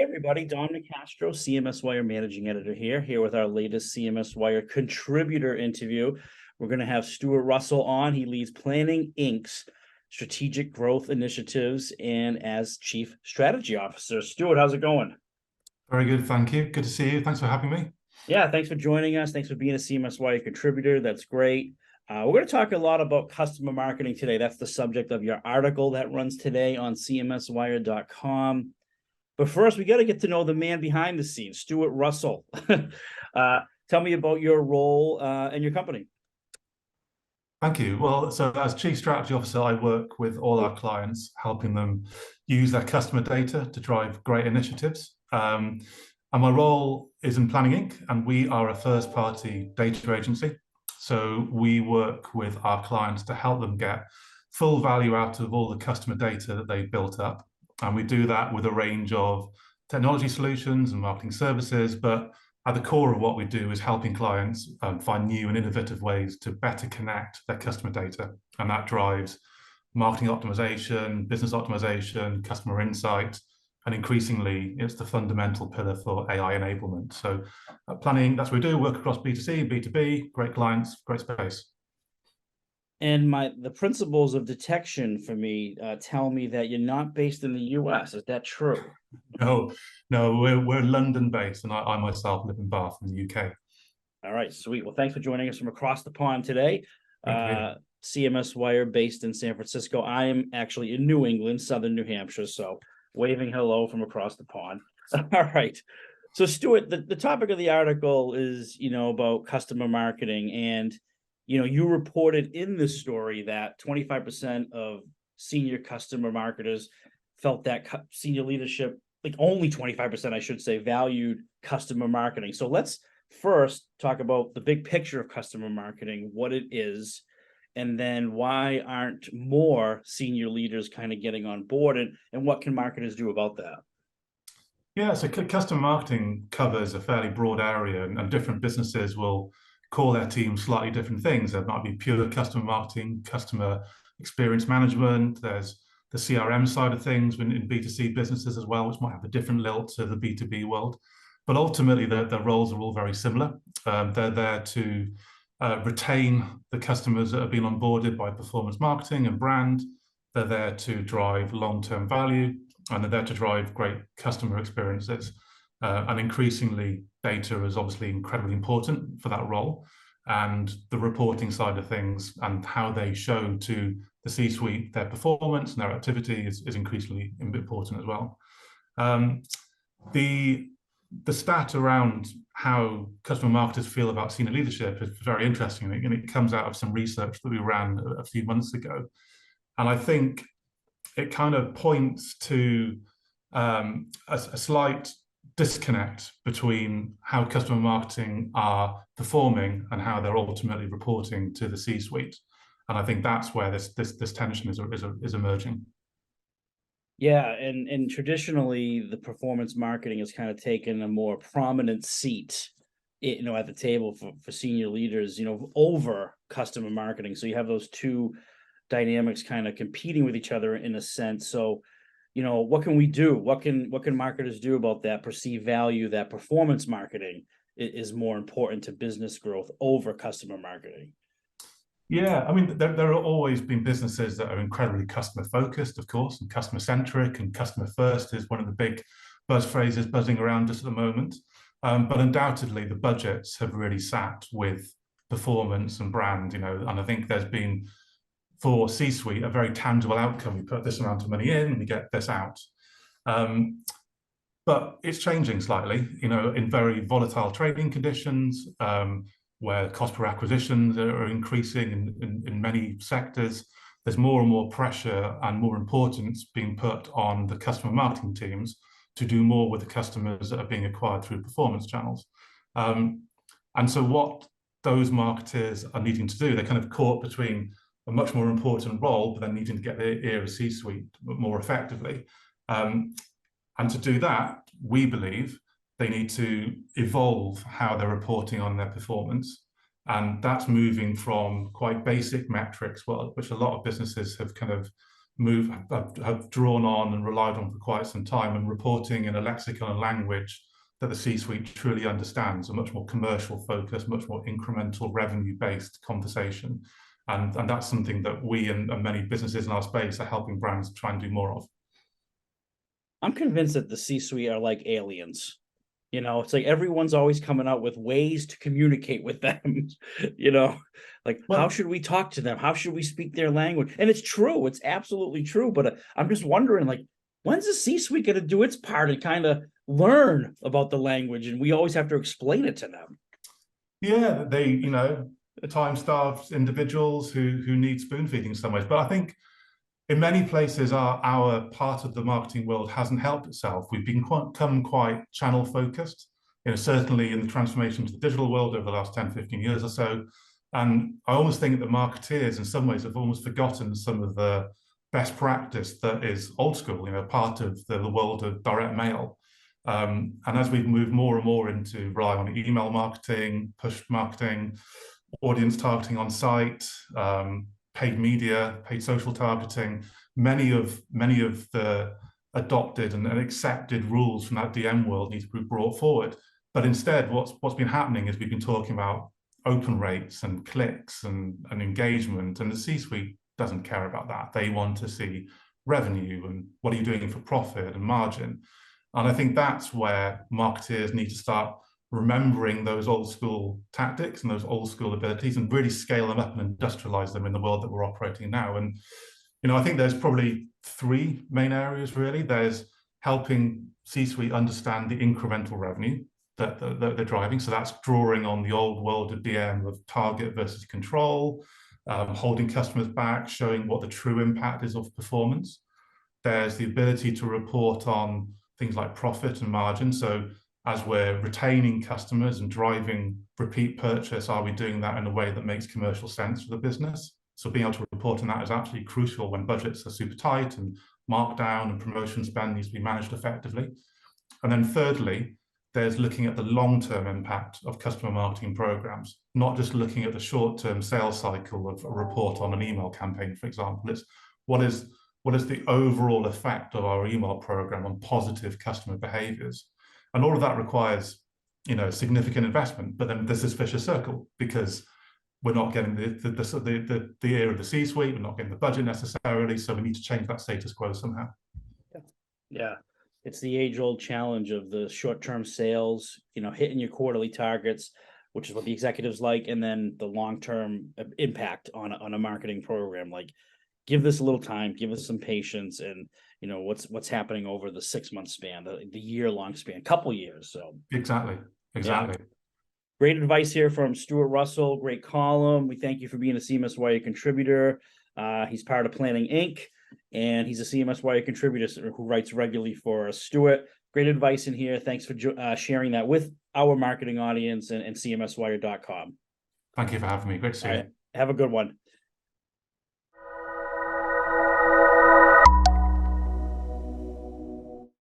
Everybody, Don Nicastro, CMSWire Managing Editor here with our latest CMSWire Contributor interview. We're going to have Stuart Russell on. He leads Planning Inc.'s strategic growth initiatives and as Chief Strategy Officer. Stuart, how's it going? Very good, thank you. Good to see you. Thanks for having me. Yeah, thanks for joining us. Thanks for being a CMSWire contributor. That's great. We're going to talk a lot about customer marketing today. That's the subject of your article that runs today on CMSWire.com. But first, we got to get to know the man behind the scenes, Stuart Russell. Tell me about your role and your company. Thank you. Well, so as Chief Strategy Officer, I work with all our clients, helping them use their customer data to drive great initiatives. And my role is in Planning Inc., and we are a first-party data agency. So we work with our clients to help them get full value out of all the customer data that they've built up. And we do that with a range of technology solutions and marketing services. But at the core of what we do is helping clients find new and innovative ways to better connect their customer data. And that drives marketing optimization, business optimization, customer insight, and increasingly, it's the fundamental pillar for AI enablement. So planning, that's what we do, work across B2C, B2B, great clients, great space. And the principles of detection for me tell me that you're not based in the US. Is that true? No, we're London-based, and I myself live in Bath in the UK. All right, sweet. Well, thanks for joining us from across the pond today. CMSWire based in San Francisco. I am actually in New England, Southern New Hampshire, so waving hello from across the pond. All right. So, Stuart, the topic of the article is, about customer marketing, and you reported in this story that 25% of senior customer marketers felt that senior leadership, like only 25%, I should say, valued customer marketing. So let's first talk about the big picture of customer marketing, what it is, and then why aren't more senior leaders kind of getting on board, and what can marketers do about that? Yeah, so customer marketing covers a fairly broad area, and different businesses will call their team slightly different things. There might be pure customer marketing, customer experience management. There's the CRM side of things in B2C businesses as well, which might have a different lilt to the B2B world. But ultimately, their roles are all very similar. They're there to retain the customers that have been onboarded by performance marketing and brand. They're there to drive long-term value, and they're there to drive great customer experiences. And increasingly, data is obviously incredibly important for that role. And the reporting side of things and how they show to the C-suite their performance and their activity is increasingly important as well. The stat around how customer marketers feel about senior leadership is very interesting, and it comes out of some research that we ran a few months ago. And I think it kind of points to a slight disconnect between how customer marketing are performing and how they're ultimately reporting to the C-suite. And I think that's where this tension is emerging. Yeah, and traditionally, the performance marketing has kind of taken a more prominent seat, at the table for senior leaders, over customer marketing. So you have those two dynamics kind of competing with each other in a sense. So, what can we do? What can marketers do about that perceived value that performance marketing is more important to business growth over customer marketing? Yeah, I mean, there have always been businesses that are incredibly customer focused, of course, and customer centric, and customer first is one of the big buzz phrases buzzing around just at the moment. But undoubtedly, the budgets have really sat with performance and brand, and I think there's been, for C-suite, a very tangible outcome. We put this amount of money in, and we get this out. But it's changing slightly, in very volatile trading conditions, where cost per acquisitions are increasing in many sectors. There's more and more pressure and more importance being put on the customer marketing teams to do more with the customers that are being acquired through performance channels. And so what those marketers are needing to do, they're kind of caught between a much more important role, but then needing to get their ear of C-suite more effectively. And to do that, we believe they need to evolve how they're reporting on their performance. And that's moving from quite basic metrics, which a lot of businesses have kind of have drawn on and relied on for quite some time, and reporting in a lexicon and language that the C-suite truly understands, a much more commercial focus, much more incremental revenue-based conversation. And that's something that we and many businesses in our space are helping brands try and do more of. I'm convinced that the C-suite are like aliens. You know, it's like everyone's always coming out with ways to communicate with them. You know, like how should we talk to them? How should we speak their language? And it's true, it's absolutely true. But I'm just wondering, like, when's the C-suite going to do its part and kind of learn about the language, and we always have to explain it to them? Yeah, they, time-starved individuals who need spoon-feeding in some ways. But I think in many places, our part of the marketing world hasn't helped itself. We've become quite channel focused, certainly in the transformation to the digital world over the last 10, 15 years or so. And I almost think that marketeers in some ways have almost forgotten some of the best practice that is old school, part of the world of direct mail. And as we've moved more and more into rely on email marketing, push marketing, audience targeting on site, paid media, paid social targeting, many of the adopted and accepted rules from that DM world need to be brought forward. But instead, what's been happening is we've been talking about open rates and clicks and engagement, and the C-suite doesn't care about that. They want to see revenue and what are you doing for profit and margin. And I think that's where marketeers need to start remembering those old school tactics and those old school abilities and really scale them up and industrialize them in the world that we're operating now. And, I think there's probably three main areas, really. There's helping C-suite understand the incremental revenue that they're driving. So that's drawing on the old world of DM of target versus control, holding customers back, showing what the true impact is of performance. There's the ability to report on things like profit and margin. So as we're retaining customers and driving repeat purchase, are we doing that in a way that makes commercial sense for the business? So being able to report on that is absolutely crucial when budgets are super tight and markdown and promotion spend needs to be managed effectively. And then thirdly, there's looking at the long-term impact of customer marketing programs, not just looking at the short-term sales cycle of a report on an email campaign, for example. It's what is the overall effect of our email program on positive customer behaviors? And all of that requires, significant investment. But then there's this vicious circle because we're not getting the ear of the C-suite, we're not getting the budget necessarily, so we need to change that status quo somehow. Yeah, it's the age-old challenge of the short-term sales, hitting your quarterly targets, which is what the executives like, and then the long-term impact on a marketing program. Like, give this a little time, give us some patience, and what's happening over the 6-month span, the year-long span, couple years. So exactly. Yeah. Great advice here from Stuart Russell. Great column. We thank you for being a CMSWire contributor. He's part of Planning Inc., and he's a CMSWire contributor who writes regularly for us. Stuart, great advice in here. Thanks for sharing that with our marketing audience and CMSWire.com. Thank you for having me. Great to see you. Have a good one.